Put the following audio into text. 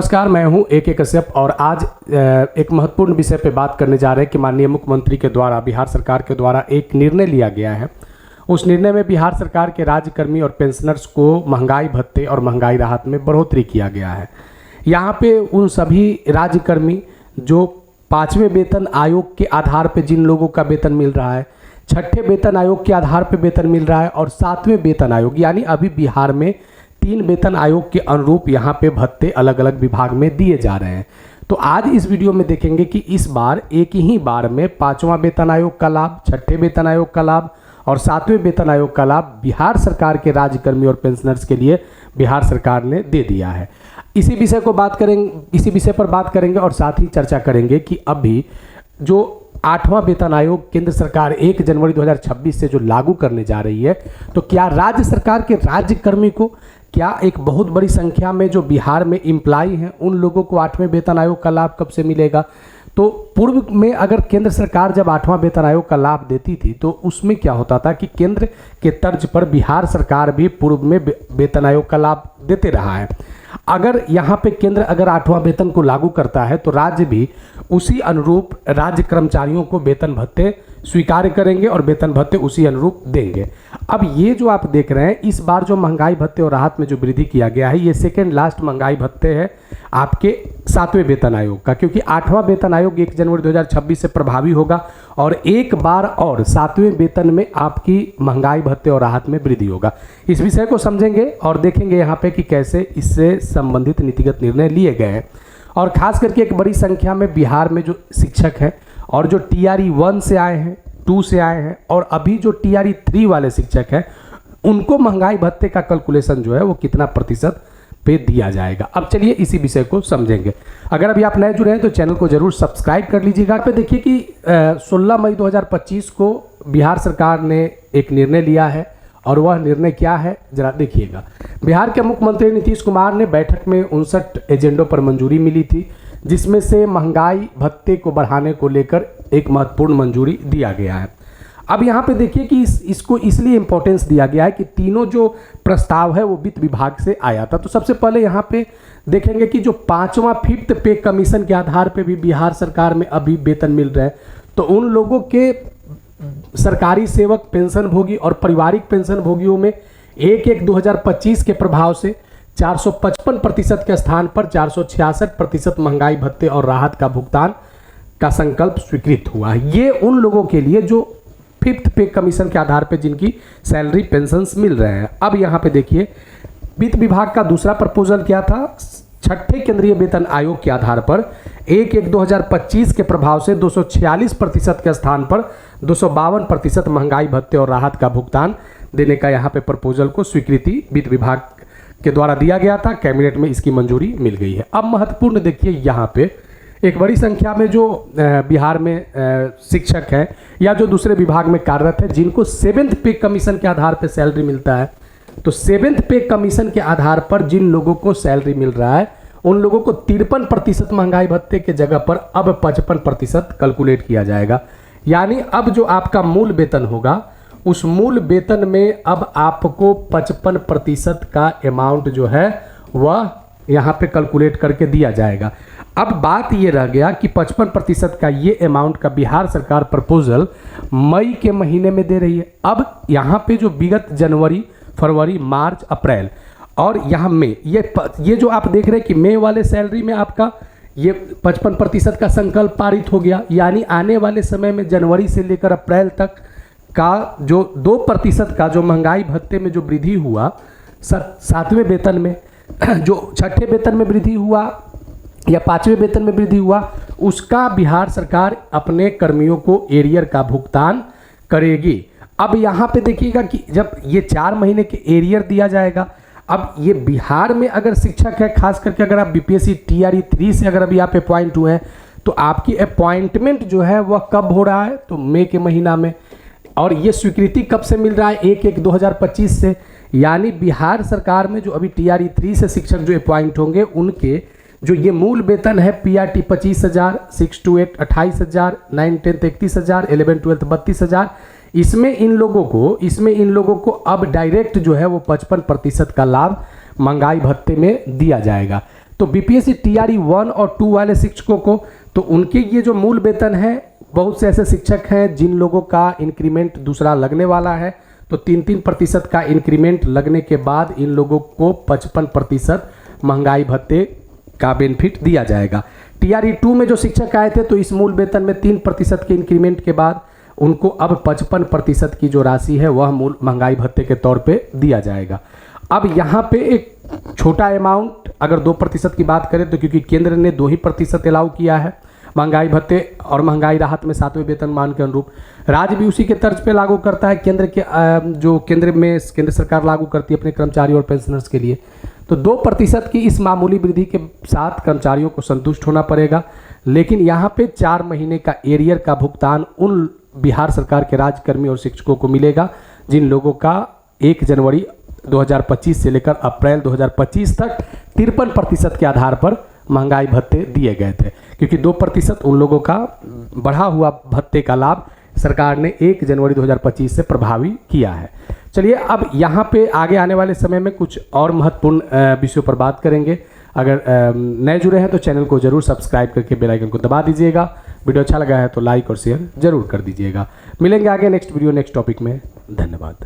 नमस्कार, मैं हूं AK कश्यप और आज एक महत्वपूर्ण विषय पे बात करने जा रहे हैं कि माननीय मुख्यमंत्री के द्वारा बिहार सरकार के द्वारा एक निर्णय लिया गया है। उस निर्णय में बिहार सरकार के राज्यकर्मी और पेंशनर्स को महंगाई भत्ते और महंगाई राहत में बढ़ोतरी किया गया है। यहाँ पे उन सभी राज्यकर्मी जो 5वें वेतन आयोग के आधार पर जिन लोगों का वेतन मिल रहा है, 6ठे वेतन आयोग के आधार पर वेतन मिल रहा है और 7वें वेतन आयोग यानी अभी बिहार में 3 वेतन आयोग के अनुरूप यहाँ पे भत्ते अलग अलग विभाग में दिए जा रहे हैं। तो आज इस वीडियो में देखेंगे कि इस बार एक ही बार में 5वां वेतन आयोग का लाभ, 6ठे वेतन आयोग का लाभ और 7वें वेतन आयोग का लाभ बिहार सरकार के राज्यकर्मी और पेंशनर्स के लिए बिहार सरकार ने दे दिया है। इसी विषय पर बात करेंगे और साथ ही चर्चा करेंगे कि अभी जो 8वां वेतन आयोग केंद्र सरकार 1 जनवरी 2026 से जो लागू करने जा रही है, तो क्या राज्य सरकार के राज्यकर्मी को, क्या एक बहुत बड़ी संख्या में जो बिहार में एम्प्लॉय हैं उन लोगों को 8वें वेतन आयोग का लाभ कब से मिलेगा? तो पूर्व में अगर केंद्र सरकार जब 8वां वेतन आयोग का लाभ देती थी तो उसमें क्या होता था कि केंद्र के तर्ज पर बिहार सरकार भी पूर्व में वेतन आयोग का लाभ देते रहा है। अगर यहाँ पे केंद्र अगर 8वां वेतन को लागू करता है तो राज्य भी उसी अनुरूप राज्य कर्मचारियों को वेतन भत्ते स्वीकार करेंगे और वेतन भत्ते उसी अनुरूप देंगे। अब ये जो आप देख रहे हैं, इस बार जो महंगाई भत्ते और राहत में जो वृद्धि किया गया है, ये सेकेंड लास्ट महंगाई भत्ते है आपके 7वें वेतन आयोग का, क्योंकि 8वां वेतन आयोग 1 जनवरी 2026 से प्रभावी होगा और एक बार और 7वें वेतन में आपकी महंगाई भत्ते और राहत में वृद्धि होगा। इस विषय को समझेंगे और देखेंगे यहाँ पे कि कैसे इससे संबंधित नीतिगत निर्णय लिए गए हैं। और खास करके एक बड़ी संख्या में बिहार में जो शिक्षक हैं और जो TRE 1 से आए हैं, 2 से आए हैं और अभी जो TRE 3 वाले शिक्षक हैं, उनको महंगाई भत्ते का कैलकुलेशन जो है वो कितना प्रतिशत पे दिया जाएगा। अब चलिए इसी विषय को समझेंगे। अगर अभी आप नए जुड़े हैं तो चैनल को जरूर सब्सक्राइब कर लीजिएगा। पे देखिए कि 16 मई 2025 को बिहार सरकार ने एक निर्णय लिया है और वह निर्णय क्या है जरा देखिएगा। बिहार के मुख्यमंत्री नीतीश कुमार ने बैठक में 59 एजेंडों पर मंजूरी मिली थी, जिसमें से महंगाई भत्ते को बढ़ाने को लेकर एक महत्वपूर्ण मंजूरी दिया गया है। अब यहाँ पे देखिए कि इसको इसलिए इम्पोर्टेंस दिया गया है कि तीनों जो प्रस्ताव है वो वित्त विभाग से आया था। तो सबसे पहले यहाँ पे देखेंगे कि जो 5वां 5th पे कमीशन के आधार पे भी बिहार सरकार में अभी वेतन मिल रहे हैं, तो उन लोगों के सरकारी सेवक पेंशन भोगी और पारिवारिक पेंशन भोगियों में 1/1/2025 के प्रभाव से 455% के स्थान पर 466% महंगाई भत्ते और राहत का भुगतान का संकल्प स्वीकृत हुआ है। ये उन लोगों के लिए जो 5th पे कमीशन के आधार पे जिनकी सैलरी पेंशन्स मिल रहे हैं। अब यहाँ पे देखिए वित्त विभाग का दूसरा प्रपोजल क्या था? 6ठे केंद्रीय वेतन आयोग के आधार पर 1/1/2025 के प्रभाव से 246% के स्थान पर 252% महंगाई भत्ते और राहत का भुगतान देने का यहाँ पे प्रपोजल को स्वीकृति वित्त विभाग के द्वारा दिया गया था। कैबिनेट में इसकी मंजूरी मिल गई है। अब महत्वपूर्ण देखिए, यहाँ पे एक बड़ी संख्या में जो बिहार में शिक्षक हैं या जो दूसरे विभाग में कार्यरत है, जिनको 7th पे कमीशन के आधार पर सैलरी मिलता है, तो 7th पे कमीशन के आधार पर जिन लोगों को सैलरी मिल रहा है उन लोगों को 53% महंगाई भत्ते के जगह पर अब 55% कैलकुलेट किया जाएगा। यानी अब जो आपका मूल वेतन होगा उस मूल वेतन में अब आपको 55% का अमाउंट जो है वह यहाँ पे कैलकुलेट करके दिया जाएगा। अब बात ये रह गया कि 55% का ये अमाउंट का बिहार सरकार प्रपोजल मई के महीने में दे रही है। अब यहाँ पे जो विगत जनवरी, फरवरी, मार्च, अप्रैल और यहाँ में ये जो आप देख रहे हैं कि मई वाले सैलरी में आपका ये 55% का संकल्प पारित हो गया। यानी आने वाले समय में जनवरी से लेकर अप्रैल तक का जो 2% का जो महंगाई भत्ते में जो वृद्धि हुआ, 7वें वेतन में जो 6ठे वेतन में वृद्धि हुआ या 5वें वेतन में वृद्धि हुआ, उसका बिहार सरकार अपने कर्मियों को एरियर का भुगतान करेगी। अब यहाँ पे देखिएगा कि जब ये 4 महीने के एरियर दिया जाएगा, अब ये बिहार में अगर शिक्षक है, खास करके अगर आप BPSC TRE 3 से अगर अभी आप अपॉइंट हुए हैं तो आपकी अपॉइंटमेंट जो है वह कब हो रहा है? तो मई के महीना में। और ये स्वीकृति कब से मिल रहा है? 1/1/2025 से। यानी बिहार सरकार में जो अभी TRE 3 से शिक्षक जो अपॉइंट होंगे उनके जो ये मूल वेतन है PRT 25,000, 6 to 8 28,000, 9 10 31,000, 11 12 32,000, इसमें इन लोगों को अब डायरेक्ट जो है वो 55% का लाभ महंगाई भत्ते में दिया जाएगा। तो बीपीएससी टीआरई 1 और 2 वाले शिक्षकों को तो उनके ये जो मूल वेतन है, बहुत से ऐसे शिक्षक हैं जिन लोगों का इंक्रीमेंट दूसरा लगने वाला है, तो 3-3% का इंक्रीमेंट लगने के बाद इन लोगों को 55% महंगाई भत्ते का बेनिफिट दिया जाएगा। टीआरई 2 में जो शिक्षक आए थे तो इस मूल वेतन में 3% के इंक्रीमेंट के बाद उनको अब 55% की जो राशि है वह मूल महंगाई भत्ते के तौर पे दिया जाएगा। अब यहाँ पे एक छोटा अमाउंट अगर 2% की बात करें तो क्योंकि केंद्र ने 2% अलाउ किया है महंगाई भत्ते और महंगाई राहत में 7वें वेतनमान के अनुरूप, राज्य भी उसी के तर्ज पे लागू करता है। केंद्र के जो केंद्र सरकार लागू करती है अपने कर्मचारियों और पेंशनर्स के लिए, तो 2% की इस मामूली वृद्धि के साथ कर्मचारियों को संतुष्ट होना पड़ेगा। लेकिन यहाँ पे 4 महीने का एरियर का भुगतान उन बिहार सरकार के राज्यकर्मी और शिक्षकों को मिलेगा जिन लोगों का 1 जनवरी 2025 से लेकर अप्रैल 2025 तक 53% के आधार पर महंगाई भत्ते दिए गए थे, क्योंकि 2% उन लोगों का बढ़ा हुआ भत्ते का लाभ सरकार ने 1 जनवरी 2025 से प्रभावी किया है। चलिए अब यहाँ पे आगे आने वाले समय में कुछ और महत्वपूर्ण विषयों पर बात करेंगे। अगर नए जुड़े हैं तो चैनल को जरूर सब्सक्राइब करके बेल आइकन को दबा दीजिएगा। वीडियो अच्छा लगा है तो लाइक और शेयर जरूर कर दीजिएगा। मिलेंगे आगे नेक्स्ट वीडियो नेक्स्ट टॉपिक में। धन्यवाद।